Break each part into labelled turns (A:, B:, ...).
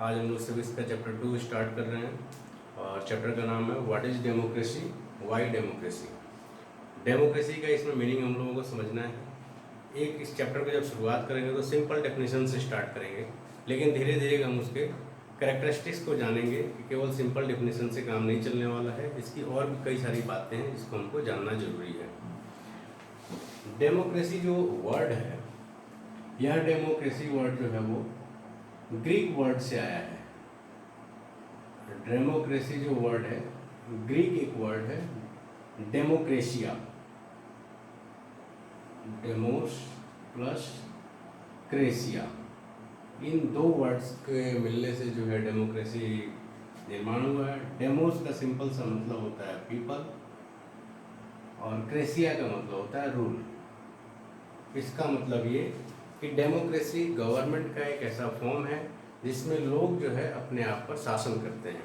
A: आज हम लोग सिविक्स का चैप्टर 2 स्टार्ट कर रहे हैं और चैप्टर का नाम है what is democracy, Y democracy. Democracy का इसमें मीनिंग हम लोगों को समझना है। इस चैप्टर को जब शुरुआत करेंगे तो सिंपल डेफिनेशन से स्टार्ट करेंगे, लेकिन धीरे धीरे हम उसके कैरेक्टरिस्टिक्स को जानेंगे कि केवल सिंपल डेफिनेशन से काम नहीं चलने वाला है, इसकी और भी कई सारी बातें हैं जिसको हमको जानना जरूरी है। डेमोक्रेसी जो वर्ड है, यह डेमोक्रेसी वर्ड जो है वो ग्रीक वर्ड से आया है। डेमोक्रेसी जो वर्ड है ग्रीक एक वर्ड है डेमोक्रेशिया, डेमोस प्लस क्रेशिया, इन दो वर्ड्स के मिलने से जो है डेमोक्रेसी निर्माण हुआ है। डेमोस का सिंपल सा मतलब होता है पीपल और क्रेशिया का मतलब होता है रूल। इसका मतलब ये कि डेमोक्रेसी गवर्नमेंट का एक ऐसा फॉर्म है जिसमें लोग जो है अपने आप पर शासन करते हैं।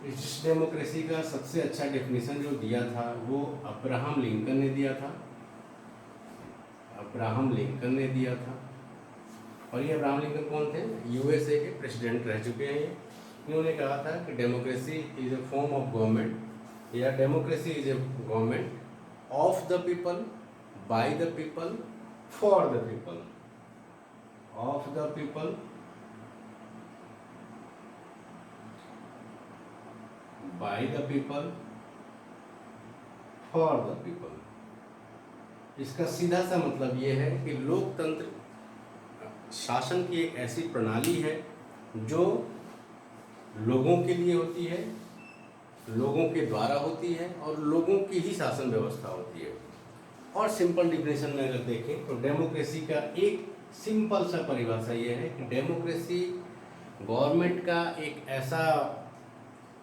A: इस डेमोक्रेसी का सबसे अच्छा डेफिनेशन जो दिया था वो अब्राहम लिंकन ने दिया था। अब्राहम लिंकन ने दिया था। और ये अब्राहम लिंकन कौन थे? यूएसए के प्रेसिडेंट रह चुके हैं। इन्होंने कहा था कि democracy is a form of government, या democracy is a government of the people, by the people, for the people. Of the people, by the people, for the people. इसका सीधा सा मतलब ये है कि लोकतंत्र शासन की एक ऐसी प्रणाली है जो लोगों के लिए होती है, लोगों के द्वारा होती है और लोगों की ही शासन व्यवस्था होती है। और सिंपल डिफिनेशन में अगर देखें तो डेमोक्रेसी का एक सिंपल सा परिभाषा ये है कि डेमोक्रेसी गवर्नमेंट का एक ऐसा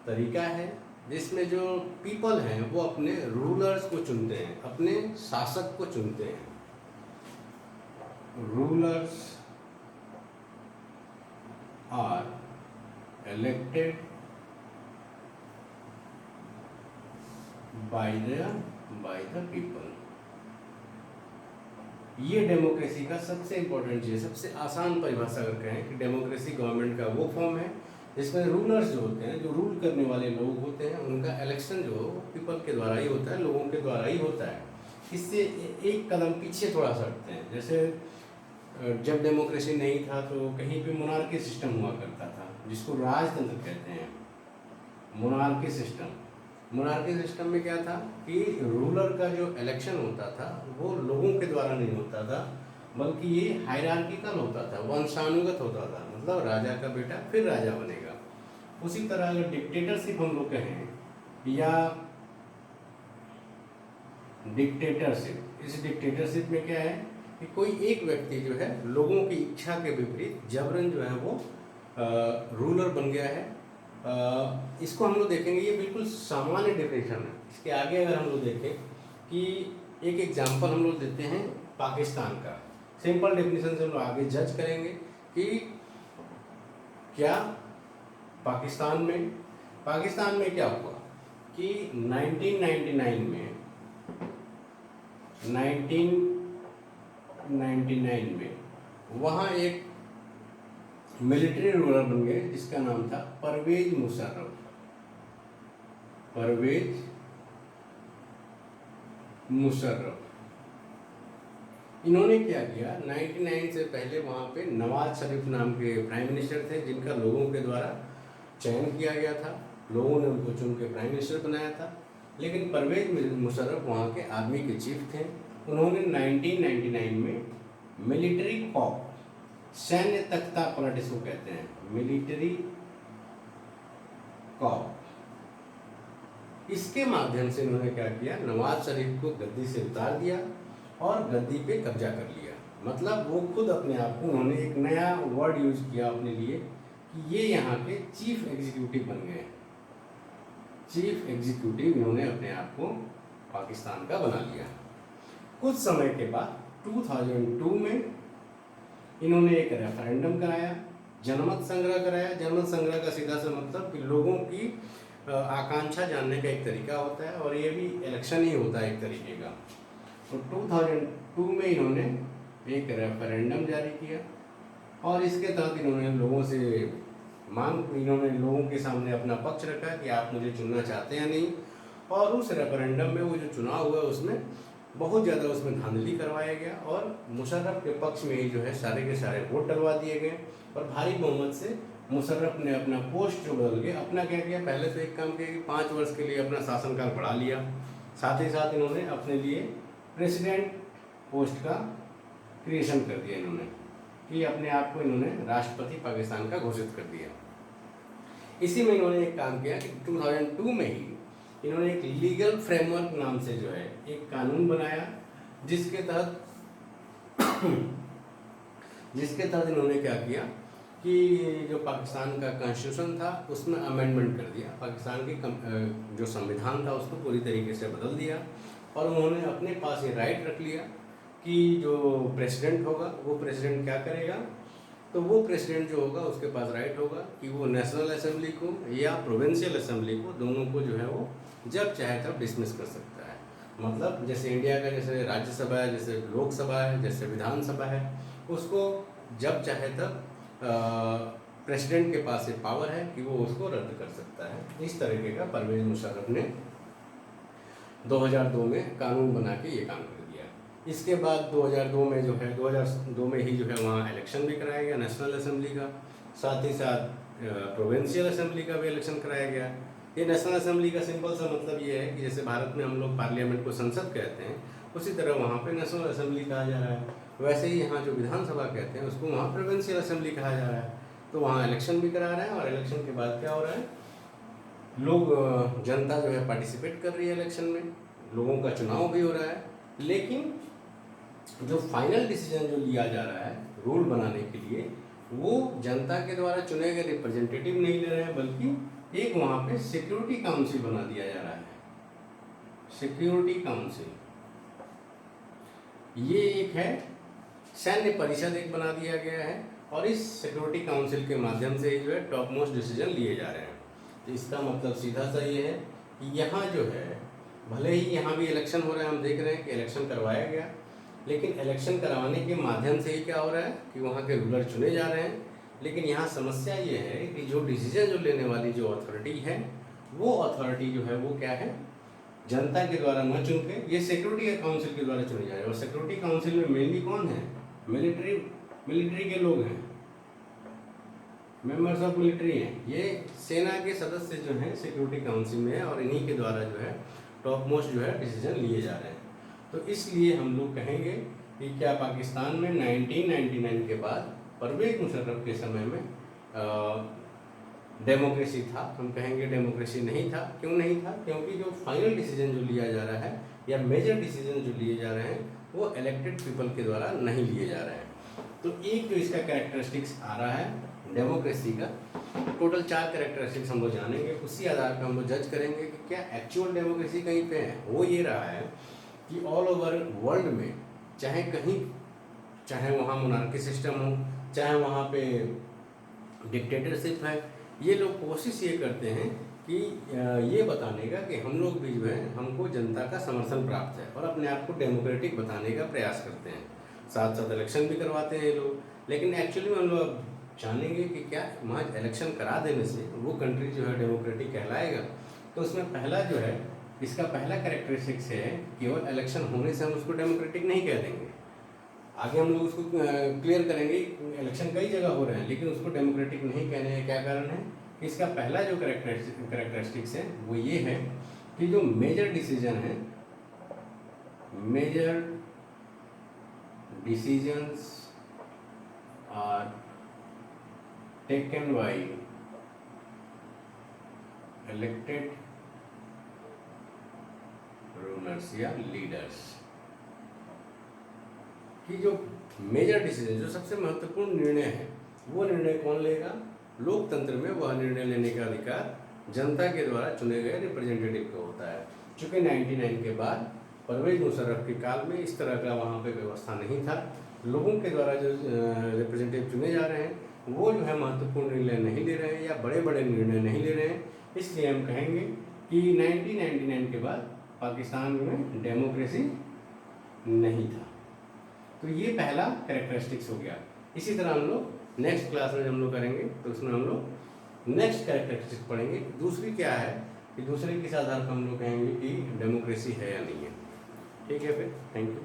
A: तरीका है जिसमें जो पीपल हैं वो अपने रूलर्स को चुनते हैं, अपने शासक को चुनते हैं। Rulers are elected by the people. ये डेमोक्रेसी का सबसे इंपॉर्टेंट चीज़, सबसे आसान परिभाषा अगर कहें कि डेमोक्रेसी गवर्नमेंट का वो फॉर्म है जिसमें रूलर्स जो होते हैं, जो रूल करने वाले लोग होते हैं, उनका इलेक्शन जो पीपल के द्वारा ही होता है, लोगों के द्वारा ही होता है। इससे एक कदम पीछे थोड़ा सा हटते हैं। जैसे जब डेमोक्रेसी नहीं था तो कहीं पे मोनार्की सिस्टम हुआ करता था जिसको राजतंत्र कहते हैं। मोनार्की सिस्टम में क्या था कि रूलर का जो इलेक्शन होता था वो लोगों के द्वारा नहीं होता था, बल्कि ये हायरार्किकल होता था, वंशानुगत होता था। मतलब राजा का बेटा फिर राजा बनेगा। उसी तरह अगर डिक्टेटरशिप हम लोग कहें, या डिक्टेटरशिप, इस डिक्टेटरशिप में क्या है कि कोई एक व्यक्ति जो है लोगों की इच्छा के विपरीत जबरन जो है वो रूलर बन गया है। इसको हम लोग देखेंगे, ये बिल्कुल सामान्य डेफिनेशन है। इसके आगे अगर हम लोग देखें कि एक एग्जाम्पल हम लोग देते हैं पाकिस्तान का, सिंपल डेफिनेशन से हम लोग आगे जज करेंगे कि क्या पाकिस्तान में क्या हुआ कि 1999 में वहाँ एक मिलिट्री रूलर बन गए जिसका नाम था परवेज मुशर्रफ। इन्होंने क्या किया, 99 से पहले वहाँ पे नवाज शरीफ नाम के प्राइम मिनिस्टर थे जिनका लोगों के द्वारा चयन किया गया था, लोगों ने उनको चुन के प्राइम मिनिस्टर बनाया था। लेकिन परवेज मुशर्रफ वहाँ के आर्मी के चीफ थे। उन्होंने 1999 में मिलिट्री कॉप, सैन्य तख्ता पलट इसको कहते हैं, मिलिट्री कॉप, इसके माध्यम से इन्होंने क्या किया, नवाज शरीफ को गद्दी से उतार दिया और गद्दी पे कब्जा कर लिया। मतलब वो खुद अपने आप को, उन्होंने एक नया वर्ड यूज किया अपने लिए कि ये यहाँ के चीफ एग्जीक्यूटिव बन गए। चीफ एग्जीक्यूटिव इन्होंने अपने आप को पाकिस्तान का बना लिया। कुछ समय के बाद 2002 में इन्होंने एक रेफरेंडम कराया, जनमत संग्रह कराया। जनमत संग्रह का सीधा सा मतलब कि लोगों की आकांक्षा जानने का एक तरीका होता है, और ये भी इलेक्शन ही होता है एक तरीके का। तो 2002 में इन्होंने एक रेफरेंडम जारी किया और इसके तहत इन्होंने लोगों से मांग इन्होंने लोगों के सामने अपना पक्ष रखा कि आप मुझे चुनना चाहते हैं नहीं, और उस रेफरेंडम में वो जो चुनाव हुआ उसमें बहुत ज़्यादा उसमें धांधली करवाया गया और मुशर्रफ के पक्ष में ही जो है सारे के सारे वोट डलवा दिए गए और भारी बहुमत से मुशर्रफ ने अपना पोस्ट जो बदल के अपना क्या किया, पहले तो एक काम किया कि 5 वर्ष के लिए अपना शासनकाल बढ़ा लिया, साथ ही साथ इन्होंने अपने लिए प्रेसिडेंट पोस्ट का क्रिएशन कर दिया इन्होंने, कि अपने आप को इन्होंने राष्ट्रपति पाकिस्तान का घोषित कर दिया। इसी में इन्होंने एक काम किया कि 2002 में ही इन्होंने एक लीगल फ्रेमवर्क नाम से जो है एक कानून बनाया, जिसके तहत इन्होंने क्या किया कि जो पाकिस्तान का कॉन्स्टिट्यूशन था उसमें अमेंडमेंट कर दिया, पाकिस्तान के जो संविधान था उसको पूरी तरीके से बदल दिया और उन्होंने अपने पास ये राइट रख लिया कि जो प्रेसिडेंट होगा वो प्रेसिडेंट क्या करेगा, तो वो प्रेसिडेंट जो होगा उसके पास राइट होगा कि वो नेशनल असेंबली को या प्रोविंशियल असेंबली को, दोनों को जो है वो जब चाहे तब डिसमिस कर सकता है। मतलब जैसे इंडिया का जैसे राज्यसभा है, जैसे लोकसभा है, जैसे विधानसभा है, उसको जब चाहे तब प्रेसिडेंट के पास ये पावर है कि वो उसको रद्द कर सकता है। इस तरीके का परवेज मुशर्रफ ने 2002 में कानून बना के ये काम कर दिया। इसके बाद 2002 में जो है 2002 में ही जो है वहाँ इलेक्शन भी कराया गया नेशनल असेंबली का, साथ ही साथ प्रोविंशियल असेंबली का भी इलेक्शन कराया गया। ये नेशनल असेंबली का सिंपल सा मतलब ये है कि जैसे भारत में हम लोग पार्लियामेंट को संसद कहते हैं, उसी तरह वहाँ पे नेशनल असेंबली कहा जा रहा है। वैसे ही यहाँ जो विधानसभा कहते हैं उसको वहाँ प्रोविंशियल असेंबली कहा जा रहा है। तो वहाँ इलेक्शन भी करा रहे हैं और इलेक्शन के बाद क्या हो रहा है, लोग जनता जो है पार्टिसिपेट कर रही है इलेक्शन में, लोगों का चुनाव भी हो रहा है, लेकिन जो फाइनल डिसीजन जो लिया जा रहा है रूल बनाने के लिए वो जनता के द्वारा चुने गए रिप्रेजेंटेटिव नहीं ले रहे हैं, बल्कि एक वहाँ पे सिक्योरिटी काउंसिल बना दिया जा रहा है। सिक्योरिटी काउंसिल ये एक है, सैन्य परिषद एक बना दिया गया है और इस सिक्योरिटी काउंसिल के माध्यम से जो है टॉप मोस्ट डिसीजन लिए जा रहे हैं। तो इसका मतलब सीधा सा ये है कि यहाँ जो है भले ही यहाँ भी इलेक्शन हो रहा है, हम देख रहे हैं कि इलेक्शन करवाया गया, लेकिन इलेक्शन करवाने के माध्यम से ही क्या हो रहा है कि वहाँ के रूलर चुने जा रहे हैं। लेकिन यहाँ समस्या ये है कि जो डिसीजन जो लेने वाली जो अथॉरिटी है वो अथॉरिटी जो है वो क्या है, जनता के द्वारा न चुन के ये सिक्योरिटी काउंसिल के द्वारा चुने जा रहे हैं। और सिक्योरिटी काउंसिल में मेनली कौन है, मिलिट्री के लोग हैं, मेंबर्स ऑफ मिलिट्री हैं, ये सेना के सदस्य जो हैं सिक्योरिटी काउंसिल में है और इन्हीं के द्वारा जो है टॉप मोस्ट जो है डिसीजन लिए जा रहे हैं। तो इसलिए हम लोग कहेंगे कि क्या पाकिस्तान में 1999 के बाद परवेज मुशर्रफ के समय में डेमोक्रेसी था? हम कहेंगे डेमोक्रेसी नहीं था। क्यों नहीं था? क्योंकि जो फाइनल डिसीजन जो लिया जा रहा है या मेजर डिसीजन जो लिए जा रहे हैं वो इलेक्टेड पीपल के द्वारा नहीं लिए जा रहे हैं। तो एक जो इसका कैरेक्टरिस्टिक्स आ रहा है डेमोक्रेसी का, टोटल 4 कैरेक्टरिस्टिक्स हम लोग जानेंगे, उसी आधार पर हम लोग जज करेंगे कि क्या एक्चुअल डेमोक्रेसी कहीं पे है। वो ये रहा है कि ऑल ओवर वर्ल्ड में चाहे कहीं, चाहे वहाँ मोनार्की सिस्टम हो, चाहे वहाँ पे डिक्टेटरशिप है, ये लोग कोशिश ये करते हैं कि ये बताने का कि हम लोग भी जो है हमको जनता का समर्थन प्राप्त है और अपने आप को डेमोक्रेटिक बताने का प्रयास करते हैं। साथ साथ इलेक्शन भी करवाते हैं ये लोग, लेकिन एक्चुअली में हम लोग जानेंगे कि क्या महज इलेक्शन करा देने से वो कंट्री जो है डेमोक्रेटिक कहलाएगा। तो उसमें पहला जो है, इसका पहला कैरेक्टरिस्टिक्स है केवल इलेक्शन होने से हम उसको डेमोक्रेटिक नहीं कह देंगे। आगे हम लोग उसको क्लियर करेंगे। इलेक्शन कई जगह हो रहे हैं लेकिन उसको डेमोक्रेटिक नहीं कहने का क्या कारण है? इसका पहला जो कैरेक्टरिस्टिक्स है वो ये है कि जो मेजर डिसीजन है, major decisions are taken by elected rulers या लीडर्स, कि जो मेजर डिसीजन, जो सबसे महत्वपूर्ण निर्णय है, वो निर्णय कौन लेगा? लोकतंत्र में वह निर्णय लेने का अधिकार जनता के द्वारा चुने गए रिप्रेजेंटेटिव को होता है। चूँकि 99 के बाद परवेज मुशर्रफ के काल में इस तरह का वहाँ पे व्यवस्था नहीं था, लोगों के द्वारा जो रिप्रेजेंटेटिव चुने जा रहे हैं वो जो है महत्वपूर्ण निर्णय नहीं ले रहे हैं या बड़े बड़े निर्णय नहीं ले रहे हैं। इसलिए हम कहेंगे कि 1999 के बाद पाकिस्तान में डेमोक्रेसी नहीं था। तो ये पहला कैरेक्टरिस्टिक्स हो गया। इसी तरह हम लोग नेक्स्ट क्लास में हम लोग करेंगे तो उसमें हम लोग नेक्स्ट कैरेक्टरिस्टिक पढ़ेंगे। दूसरी क्या है कि दूसरे किस आधार पर हम लोग कहेंगे कि डेमोक्रेसी है या नहीं है। ठीक है फिर, थैंक यू।